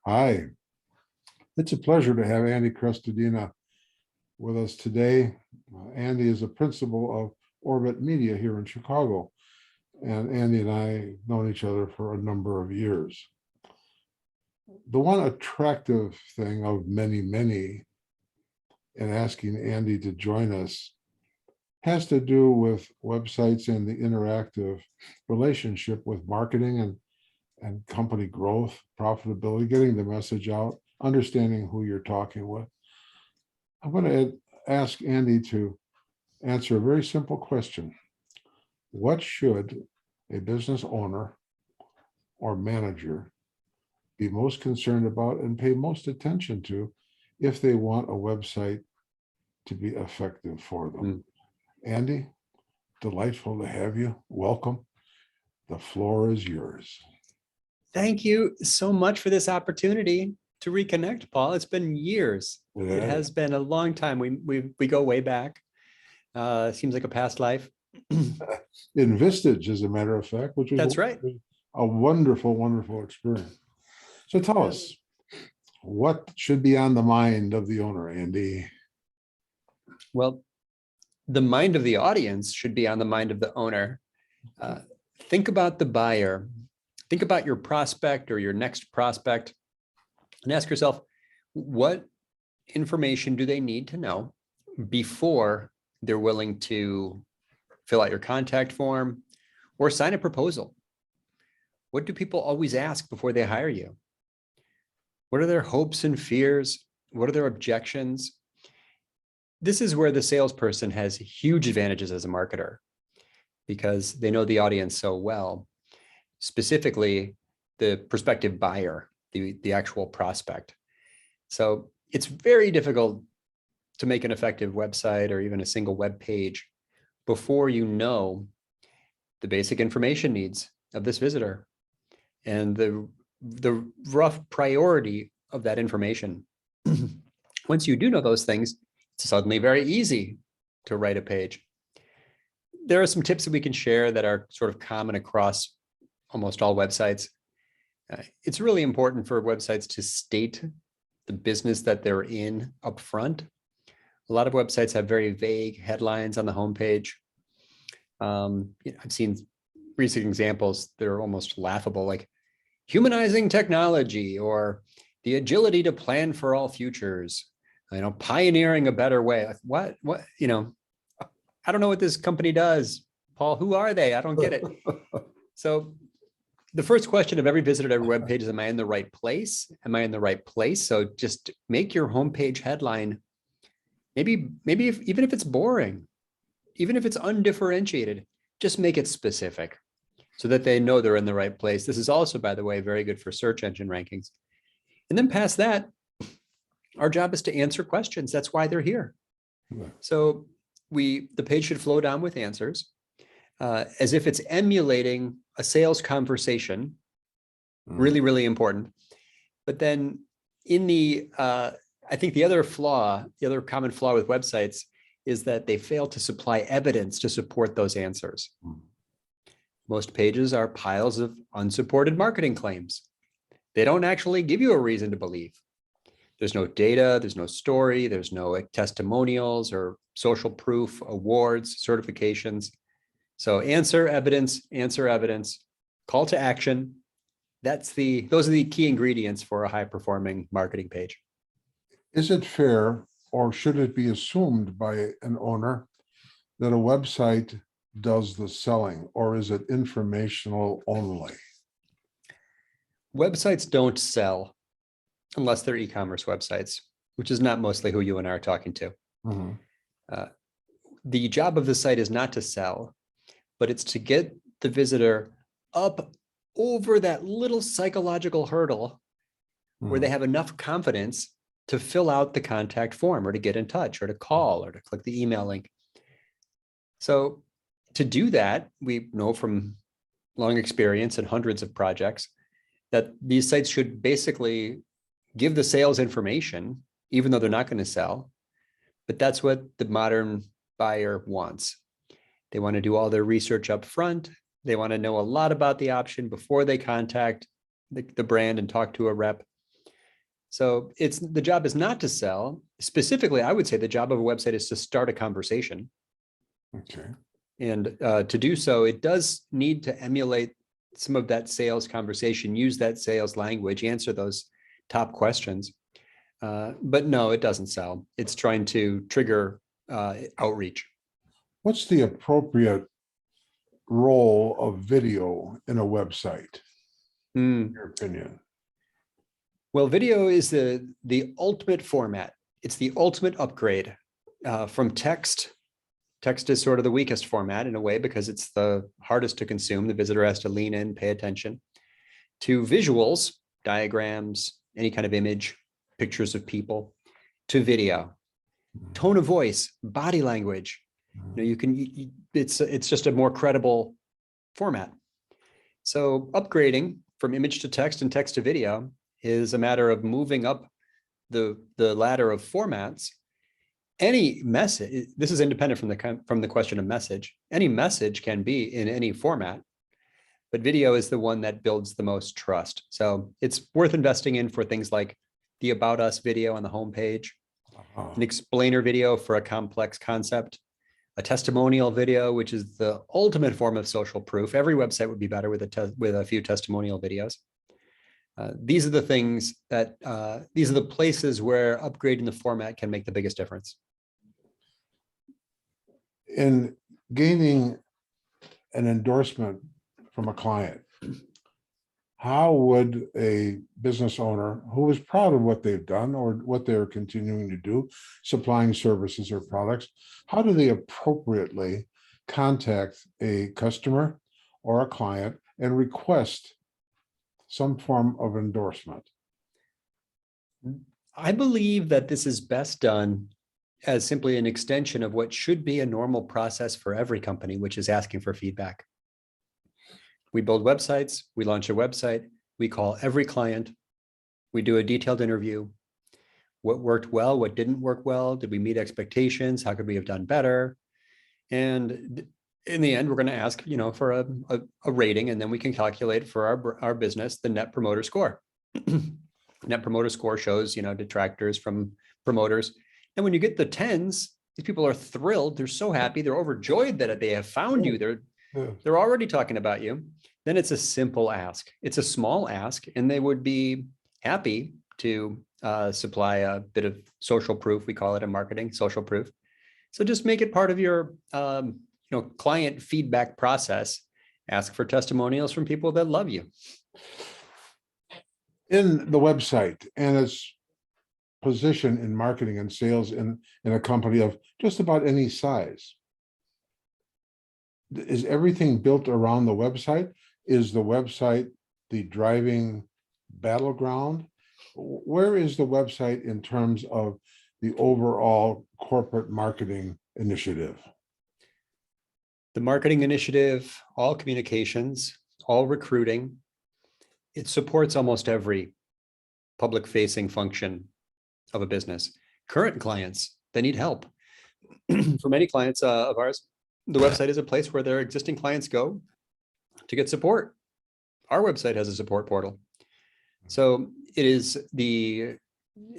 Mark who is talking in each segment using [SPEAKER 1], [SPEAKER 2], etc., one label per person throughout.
[SPEAKER 1] Hi, it's a pleasure to have Andy Crestodina with us today. Andy is a principal of Orbit Media here in Chicago, and Andy and I have known each other for a number of years. The one attractive thing of many in asking Andy to join us has to do with websites and the interactive relationship with marketing and company growth, profitability, getting the message out, understanding who you're talking with. I'm going to ask Andy to answer a very simple question. What should a business owner or manager be most concerned about and pay most attention to if they want a website to be effective for them? Andy, delightful to have you. Welcome. The floor is yours.
[SPEAKER 2] Thank you so much for this opportunity to reconnect, Paul. It's been years.
[SPEAKER 1] Yeah.
[SPEAKER 2] It has been a long time. We go way back. Seems like a past life.
[SPEAKER 1] In Vistage, as a matter of fact, which was
[SPEAKER 2] That's right.
[SPEAKER 1] A wonderful experience. So tell us, what should be on the mind of the owner, Andy?
[SPEAKER 2] Well, the mind of the audience should be on the mind of the owner. Think about the buyer. Think about your prospect or your next prospect and ask yourself, what information do they need to know before they're willing to fill out your contact form or sign a proposal? What do people always ask before they hire you? What are their hopes and fears? What are their objections? This is where the salesperson has huge advantages as a marketer because they know the audience so well, specifically the prospective buyer, the actual prospect. So it's very difficult to make an effective website or even a single web page before you know the basic information needs of this visitor and the rough priority of that information. Once you do know those things, it's suddenly very easy to write a page. There are some tips that we can share that are sort of common across almost all websites. It's really important for websites to state the business that they're in up front. A lot of websites have very vague headlines on the homepage. I've seen recent examples that are almost laughable, like humanizing technology or the agility to plan for all futures, pioneering a better way. Like what, I don't know what this company does. Paul, who are they? I don't get it. So the first question of every visitor to every web page is, am I in the right place? Am I in the right place? So just make your homepage headline, maybe even if it's boring, even if it's undifferentiated, just make it specific so that they know they're in the right place. This is also, by the way, very good for search engine rankings. And then past that, our job is to answer questions. That's why they're here. Yeah. So the page should flow down with answers as if it's emulating a sales conversation. Really important. But then I think the other common flaw with websites is that they fail to supply evidence to support those answers. Most pages are piles of unsupported marketing claims. They don't actually give you a reason to believe. There's no data, there's no story, there's no testimonials or social proof, awards, certifications. So answer evidence, call to action. Those are the key ingredients for a high-performing marketing page.
[SPEAKER 1] Is it fair, or should it be assumed by an owner, that a website does the selling, or is it informational only?
[SPEAKER 2] Websites don't sell unless they're e-commerce websites, which is not mostly who you and I are talking to. The job of the site is not to sell, but it's to get the visitor up over that little psychological hurdle where they have enough confidence to fill out the contact form or to get in touch or to call or to click the email link. So to do that, we know from long experience and hundreds of projects that these sites should basically give the sales information, even though they're not going to sell. But that's what the modern buyer wants. They want to do all their research up front. They want to know a lot about the option before they contact the brand and talk to a rep. So the job is not to sell. Specifically, I would say the job of a website is to start a conversation.
[SPEAKER 1] Okay.
[SPEAKER 2] And to do so, it does need to emulate some of that sales conversation, use that sales language, answer those top questions. But no, it doesn't sell. It's trying to trigger outreach.
[SPEAKER 1] What's the appropriate role of video in a website, in your opinion?
[SPEAKER 2] Well, video is the ultimate format. It's the ultimate upgrade from text. Text is sort of the weakest format in a way because it's the hardest to consume. The visitor has to lean in, pay attention. To visuals, diagrams, any kind of image, pictures of people, to video, tone of voice, body language. It's just a more credible format. So upgrading from image to text and text to video is a matter of moving up the ladder of formats. Any message, this is independent from the question of message. Any message can be in any format, but video is the one that builds the most trust. So it's worth investing in for things like the About Us video on the homepage, an explainer video for a complex concept, a testimonial video, which is the ultimate form of social proof. Every website would be better with a few testimonial videos. These are the things that, these are the places where upgrading the format can make the biggest difference.
[SPEAKER 1] In gaining an endorsement from a client, how would a business owner who is proud of what they've done or what they're continuing to do, supplying services or products, how do they appropriately contact a customer or a client and request some form of endorsement?
[SPEAKER 2] I believe that this is best done as simply an extension of what should be a normal process for every company, which is asking for feedback. We build websites, we launch a website, we call every client, we do a detailed interview. What worked well, what didn't work well? Did we meet expectations? How could we have done better? And in the end, we're going to ask, for a rating, and then we can calculate for our business the Net Promoter Score. Net Promoter Score shows, detractors from promoters. And when you get the 10s, these people are thrilled. They're so happy. They're overjoyed that they have found you. They're already talking about you. Then it's a simple ask. It's a small ask, and they would be happy to supply a bit of social proof. We call it in marketing, social proof. So just make it part of your client feedback process. Ask for testimonials from people that love you.
[SPEAKER 1] In the website and its position in marketing and sales in a company of just about any size, is everything built around the website? Is the website the driving battleground? Where is the website in terms of the overall corporate marketing initiative?
[SPEAKER 2] The marketing initiative, all communications, all recruiting, it supports almost every public-facing function of a business. Current clients, they need help. For many clients of ours, the website is a place where their existing clients go to get support. Our website has a support portal. So it is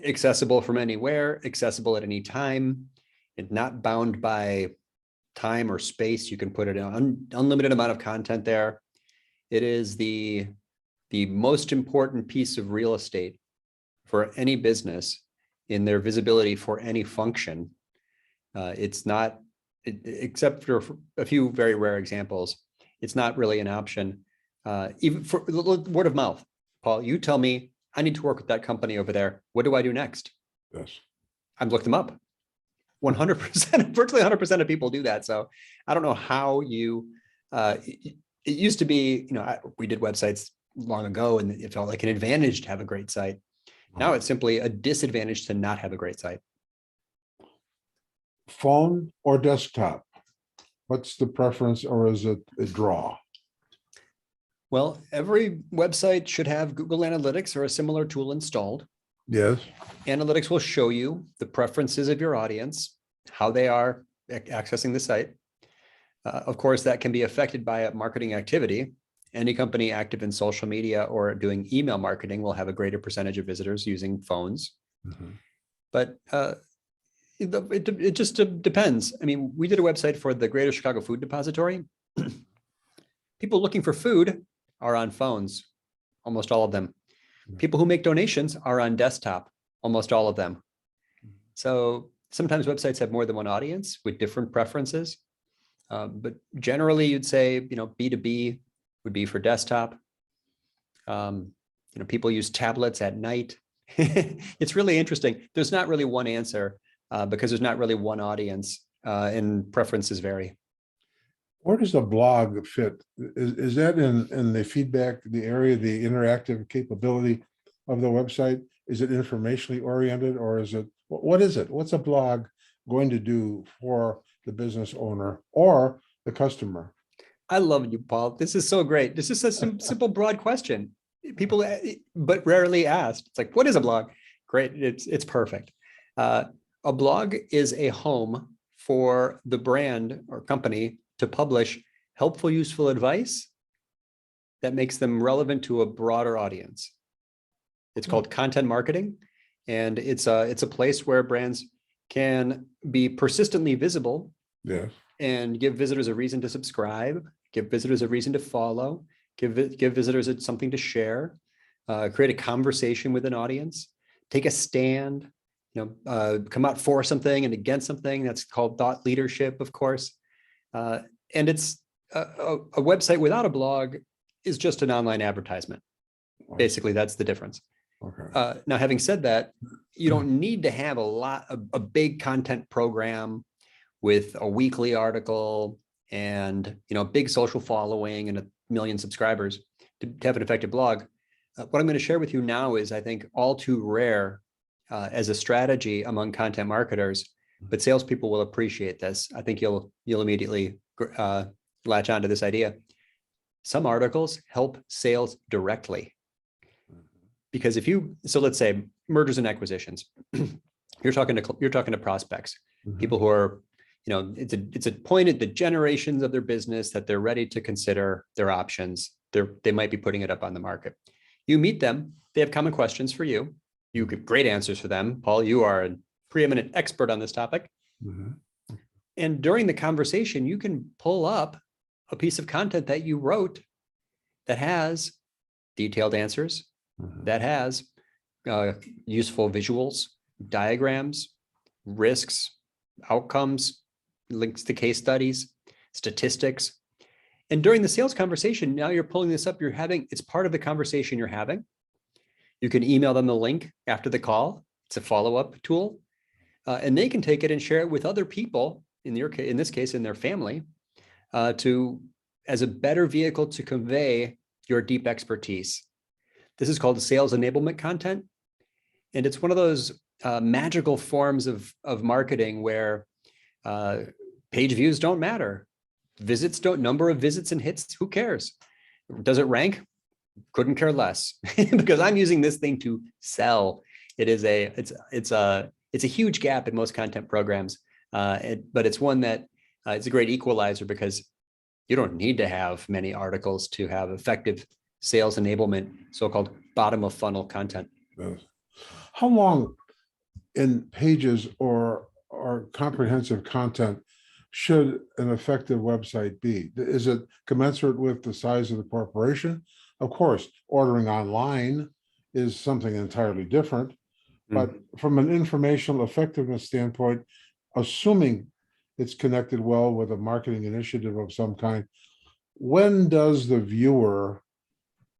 [SPEAKER 2] accessible from anywhere, accessible at any time, and not bound by time or space. You can put it an unlimited amount of content there. It is the most important piece of real estate for any business in their visibility for any function. It's not, except for a few very rare examples, it's not really an option. Even for word of mouth. Paul, you tell me, I need to work with that company over there. What do I do next?
[SPEAKER 1] Yes.
[SPEAKER 2] I've looked them up. 100%, virtually 100% of people do that. So I don't know how it used to be, we did websites long ago and it felt like an advantage to have a great site. Now it's simply a disadvantage to not have a great site.
[SPEAKER 1] Phone or desktop? What's the preference, or is it a draw?
[SPEAKER 2] Well, every website should have Google Analytics or a similar tool installed.
[SPEAKER 1] Yes.
[SPEAKER 2] Analytics will show you the preferences of your audience, how they are accessing the site. Of course, that can be affected by a marketing activity. Any company active in social media or doing email marketing will have a greater percentage of visitors using phones. But it just depends. I mean, we did a website for the Greater Chicago Food Depository. People looking for food are on phones, almost all of them. People who make donations are on desktop, almost all of them. So sometimes websites have more than one audience with different preferences. But generally you'd say, B2B would be for desktop. People use tablets at night. It's really interesting. There's not really one answer because there's not really one audience and preferences vary.
[SPEAKER 1] Where does a blog fit? Is that in the feedback, the area, the interactive capability of the website? Is it informationally oriented, or is it, what is it? What's a blog going to do for the business owner or the customer?
[SPEAKER 2] I love you, Paul. This is so great. This is a simple, broad question. People, but rarely asked. It's like, what is a blog? Great. It's perfect. A blog is a home for the brand or company to publish helpful, useful advice that makes them relevant to a broader audience. It's called content marketing, and it's a place where brands can be persistently visible.
[SPEAKER 1] Yes.
[SPEAKER 2] And give visitors a reason to subscribe, give visitors a reason to follow, give visitors something to share, create a conversation with an audience, take a stand, come out for something and against something. That's called thought leadership, of course. And it's a website without a blog is just an online advertisement. Basically, that's the difference.
[SPEAKER 1] Okay.
[SPEAKER 2] Now, having said that, you don't need to have a big content program with a weekly article and a big social following and 1 million subscribers to have an effective blog. What I'm going to share with you now is, I think, all too rare as a strategy among content marketers, but salespeople will appreciate this. I think you'll immediately latch onto this idea. Some articles help sales directly. Because so let's say mergers and acquisitions, you're talking to prospects, people who are, it's a point at the generations of their business that they're ready to consider their options. They might be putting it up on the market. You meet them, they have common questions for you. You give great answers for them. Paul, you are a preeminent expert on this topic. And during the conversation, you can pull up a piece of content that you wrote that has detailed answers, that has useful visuals, diagrams, risks, outcomes, links to case studies, statistics. And during the sales conversation, now you're pulling this up, it's part of the conversation you're having. You can email them the link after the call. It's a follow-up tool. And they can take it and share it with other people, in this case, in their family, as a better vehicle to convey your deep expertise. This is called sales enablement content. And it's one of those magical forms of marketing where page views don't matter. Number of visits and hits, who cares? Does it rank? Couldn't care less because I'm using this thing to sell. It's a huge gap in most content programs, but it's one that it's a great equalizer because you don't need to have many articles to have effective sales enablement, so-called bottom of funnel content.
[SPEAKER 1] Yes. How long in pages or comprehensive content should an effective website be? Is it commensurate with the size of the corporation? Of course, ordering online is something entirely different, but from an informational effectiveness standpoint, assuming it's connected well with a marketing initiative of some kind, when does the viewer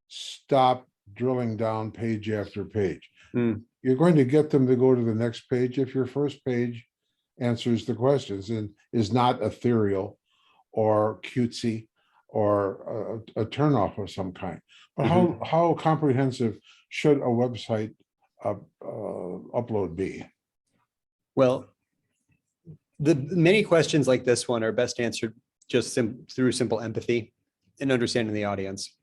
[SPEAKER 1] stop drilling down page after page? You're going to get them to go to the next page if your first page answers the questions and is not ethereal or cutesy or a turnoff of some kind. But how comprehensive should a website upload be?
[SPEAKER 2] Well, the many questions like this one are best answered just through simple empathy and understanding the audience.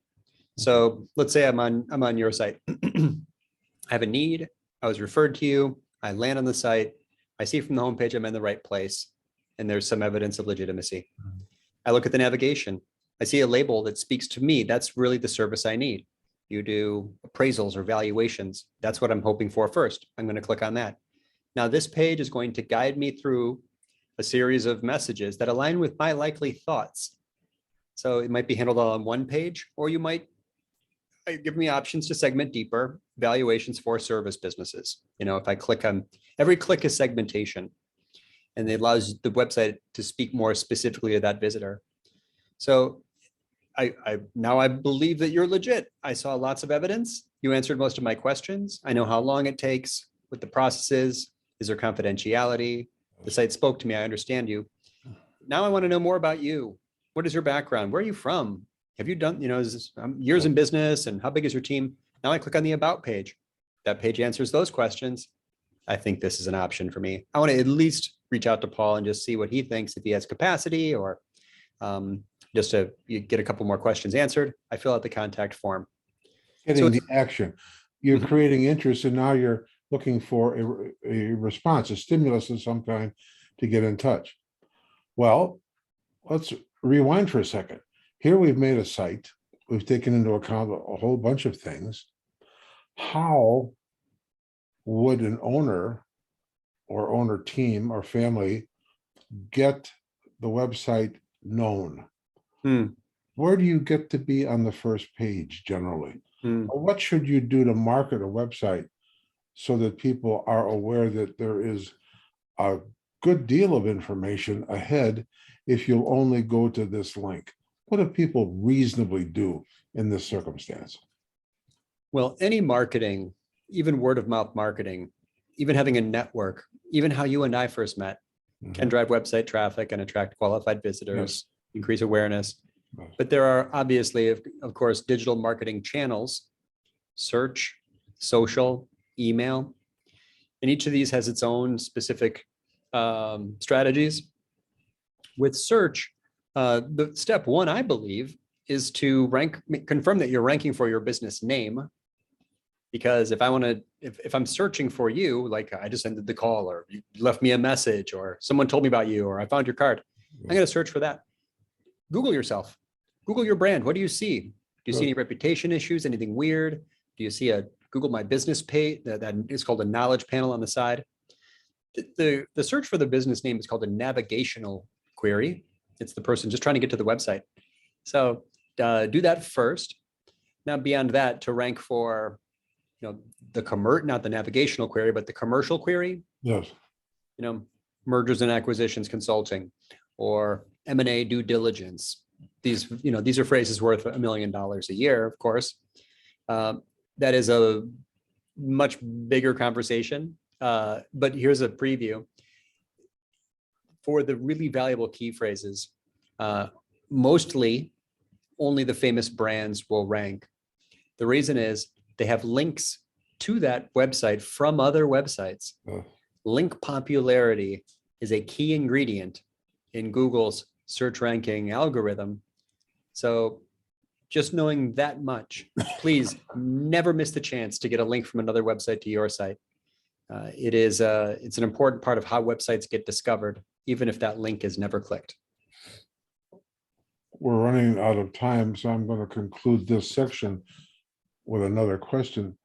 [SPEAKER 2] So let's say I'm on your site. I have a need. I was referred to you. I land on the site. I see from the homepage I'm in the right place, and there's some evidence of legitimacy. I look at the navigation. I see a label that speaks to me. That's really the service I need. You do appraisals or valuations. That's what I'm hoping for first. I'm going to click on that. Now this page is going to guide me through a series of messages that align with my likely thoughts. So it might be handled all on one page, or you might give me options to segment deeper, valuations for service businesses. You know, if I click on, every click is segmentation, and it allows the website to speak more specifically to that visitor. So now I believe that you're legit. I saw lots of evidence. You answered most of my questions. I know how long it takes, what the process is there confidentiality? The site spoke to me. I understand you. Now I want to know more about you. What is your background? Where are you from? Have you done, years in business, and how big is your team? Now I click on the about page. That page answers those questions. I think this is an option for me. I want to at least reach out to Paul and just see what he thinks, if he has capacity, or just to get a couple more questions answered. I fill out the contact form.
[SPEAKER 1] Getting the action. You're creating interest, and now you're looking for a response, a stimulus of some kind to get in touch. Well, let's rewind for a second. Here we've made a site. We've taken into account a whole bunch of things. How would an owner or owner team or family get the website known? Where do you get to be on the first page generally? Or what should you do to market a website so that people are aware that there is a good deal of information ahead if you'll only go to this link? What do people reasonably do in this circumstance?
[SPEAKER 2] Well, any marketing, even word of mouth marketing, even having a network, even how you and I first met, can drive website traffic and attract qualified visitors, increase awareness. But there are obviously, of course, digital marketing channels, search, social, email, and each of these has its own specific strategies. With search, the step one, I believe, is to confirm that you're ranking for your business name. Because if I'm searching for you, like I just ended the call, or you left me a message, or someone told me about you, or I found your card, I'm going to search for that. Google yourself. Google your brand. What do you see? Do you see any reputation issues? Anything weird? Do you see a Google My Business page that is called a knowledge panel on the side? The search for the business name is called a navigational query. It's the person just trying to get to the website. So do that first. Now, beyond that, to rank for not the navigational query, but the commercial query.
[SPEAKER 1] Yes.
[SPEAKER 2] Mergers and acquisitions consulting, or M&A due diligence. These are phrases worth $1 million a year, of course. That is a much bigger conversation. But here's a preview. For the really valuable key phrases, mostly only the famous brands will rank. The reason is they have links to that website from other websites. Link popularity is a key ingredient in Google's search ranking algorithm. So just knowing that much, please never miss the chance to get a link from another website to your site. It's an important part of how websites get discovered, even if that link is never clicked.
[SPEAKER 1] We're running out of time, so I'm going to conclude this section with another question.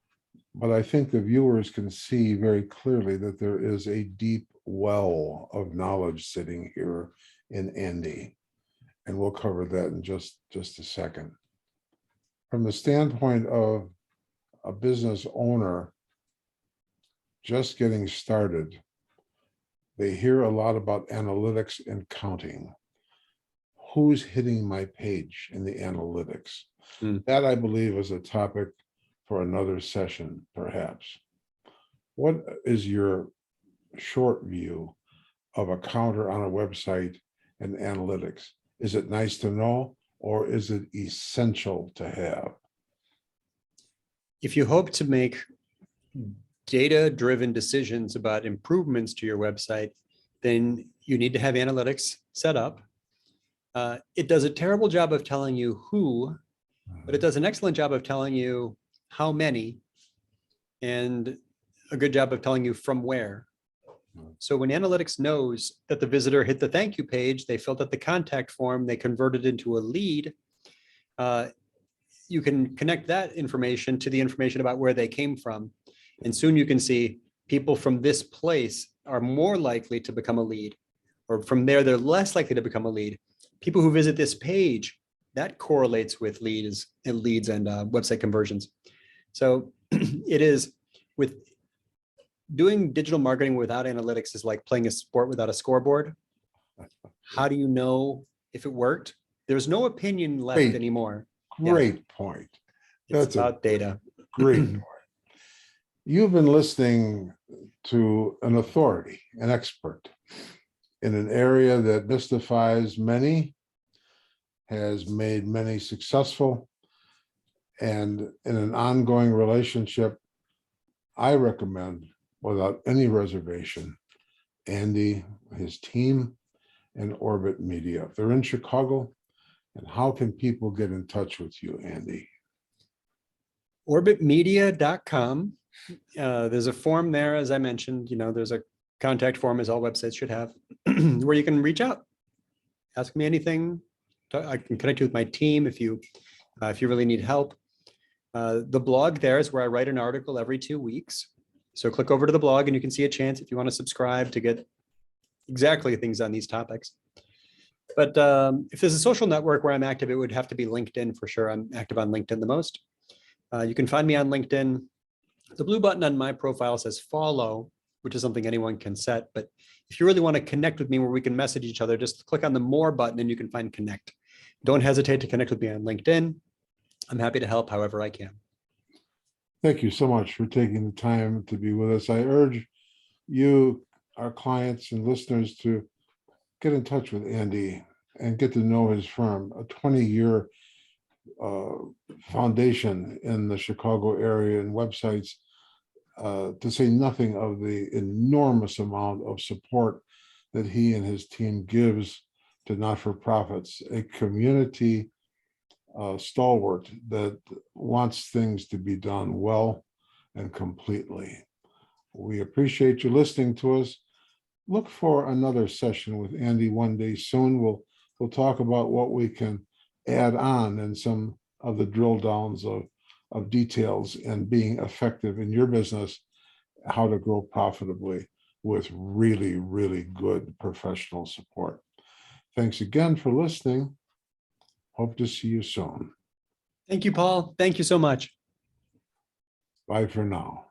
[SPEAKER 1] But I think the viewers can see very clearly that there is a deep well of knowledge sitting here in Andy. And we'll cover that in just a second. From the standpoint of a business owner just getting started, they hear a lot about analytics and counting. Who's hitting my page in the analytics? That, I believe, is a topic for another session, perhaps. What is your short view of a counter on a website and analytics? Is it nice to know, or is it essential to have?
[SPEAKER 2] If you hope to make data-driven decisions about improvements to your website, then you need to have analytics set up. It does a terrible job of telling you who, but it does an excellent job of telling you how many, and a good job of telling you from where. So when analytics knows that the visitor hit the thank you page, they filled out the contact form, they converted into a lead, you can connect that information to the information about where they came from. And soon you can see people from this place are more likely to become a lead, or from there, they're less likely to become a lead. People who visit this page, that correlates with leads and website conversions. So it is, with doing digital marketing without analytics is like playing a sport without a scoreboard. How do you know if it worked? There's no opinion left
[SPEAKER 1] Great.
[SPEAKER 2] anymore.
[SPEAKER 1] Great point.
[SPEAKER 2] It's
[SPEAKER 1] That's
[SPEAKER 2] about data.
[SPEAKER 1] Great point. You've been listening to an authority, an expert in an area that mystifies many, has made many successful, and in an ongoing relationship, I recommend without any reservation, Andy, his team, and Orbit Media. If they're in Chicago, and how can people get in touch with you, Andy?
[SPEAKER 2] Orbitmedia.com. There's a form there, as I mentioned, there's a contact form, as all websites should have, where you can reach out, ask me anything. I can connect you with my team if you really need help. The blog there is where I write an article every 2 weeks. So click over to the blog and you can see a chance if you want to subscribe to get exactly things on these topics. But if there's a social network where I'm active, it would have to be LinkedIn for sure. I'm active on LinkedIn the most. You can find me on LinkedIn. The blue button on my profile says follow, which is something anyone can set. But if you really want to connect with me where we can message each other, just click on the more button and you can find connect. Don't hesitate to connect with me on LinkedIn. I'm happy to help however I can.
[SPEAKER 1] Thank you so much for taking the time to be with us. I urge you, our clients and listeners, to get in touch with Andy and get to know his firm, a 20-year foundation in the Chicago area and websites, to say nothing of the enormous amount of support that he and his team gives to not-for-profits, a community stalwart that wants things to be done well and completely. We appreciate you listening to us. Look for another session with Andy one day soon. We'll talk about what we can add on and some of the drill downs of details and being effective in your business, how to grow profitably with really, really good professional support. Thanks again for listening. Hope to see you soon.
[SPEAKER 2] Thank you, Paul. Thank you so much.
[SPEAKER 1] Bye for now.